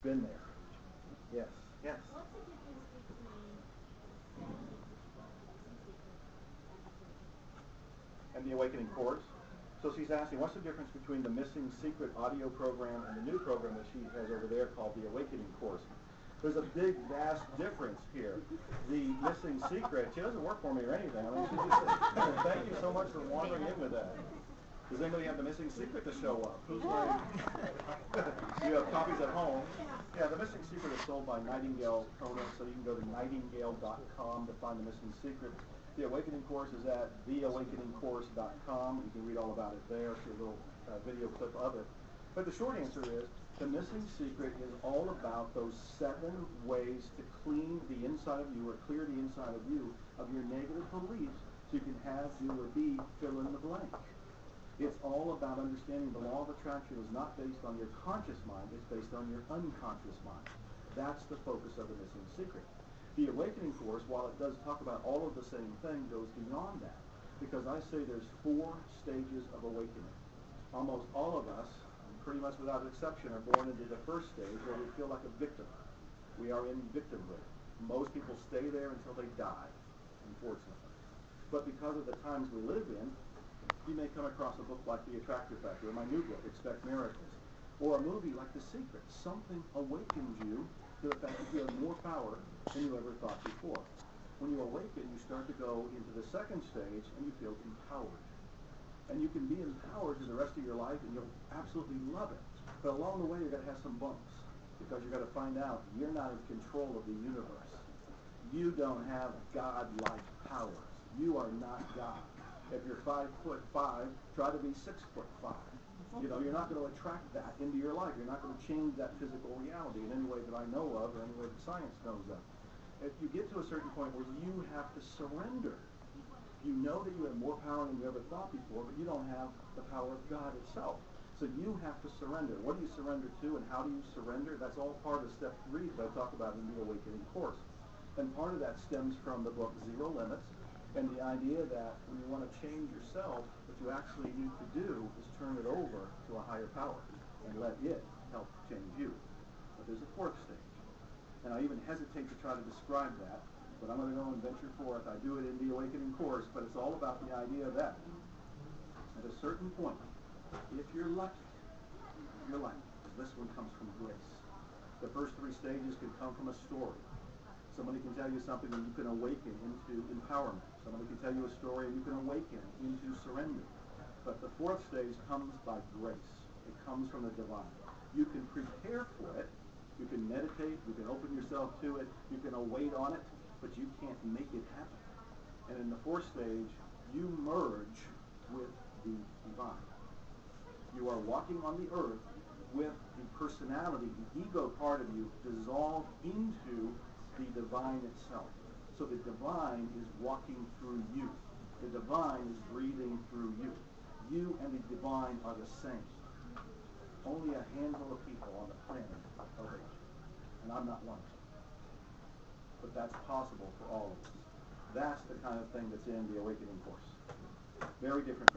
been there. Yes, yes. What's the difference between And the Awakening course. So she's asking, what's the difference between the Missing Secret audio program and the new program that she has over there called the Awakening course? There's a big, vast difference here. The Missing Secret, she doesn't work for me or anything. I mean, she just, thank you so much for wandering in with that. Does anybody have the Missing Secret to show up? Who's like, you have copies at home? Yeah, the Missing Secret is sold by Nightingale Kona, so you can go to nightingale.com to find the Missing Secret. The Awakening course is at theawakeningcourse.com. You can read all about it there. See a little video clip of it. But the short answer is, the Missing Secret is all about those 7 ways to clean the inside of you, or clear the inside of you, of your negative beliefs, so you can have, do, or be, fill in the blank. It's all about understanding the law of attraction is not based on your conscious mind, it's based on your unconscious mind. That's the focus of the Missing Secret. The Awakening course, while it does talk about all of the same thing, goes beyond that. Because I say there's 4 stages of awakening. Almost all of us, pretty much without exception, are born into the first stage where we feel like a victim. We are in victimhood. Most people stay there until they die, unfortunately. But because of the times we live in, you may come across a book like The Attractor Factor, or my new book, Expect Miracles, or a movie like The Secret. Something awakens you to the fact that you have more power than you ever thought before. When you awaken, you start to go into the second stage, and you feel empowered. And you can be empowered for the rest of your life, and you'll absolutely love it. But along the way, you're going to have some bumps, because you're going to find out you're not in control of the universe. You don't have God-like powers. You are not God. If you're 5'5", try to be 6'5". You know, you're not going to attract that into your life. You're not going to change that physical reality in any way that I know of, or any way that science knows of. If you get to a certain point where you have to surrender, you know that you have more power than you ever thought before, but you don't have the power of God itself. So you have to surrender. What do you surrender to, and how do you surrender? That's all part of step 3 that I talk about in the Awakening course. And part of that stems from the book Zero Limits, and the idea that when you want to change yourself, what you actually need to do is turn it over to a higher power and let it help change you. But there's a 4th stage. And I even hesitate to try to describe that, but I'm going to go and venture forth. I do it in the Awakening course, but it's all about the idea that at a certain point, if you're lucky, because this one comes from grace. The first 3 stages can come from a story. Somebody can tell you something and you can awaken into empowerment. Somebody can tell you a story and you can awaken into surrender. But the 4th stage comes by grace. It comes from the divine. You can prepare for it. You can meditate. You can open yourself to it. You can await on it, but you can't make it happen. And in the 4th stage, you merge with the divine. You are walking on the earth with the personality, the ego part of you, dissolved into the divine itself. So the divine is walking through you. The divine is breathing through you. You and the divine are the same. Only a handful of people on the planet are there. And I'm not one of them. But that's possible for all of us. That's the kind of thing that's in the Awakening course. Very different from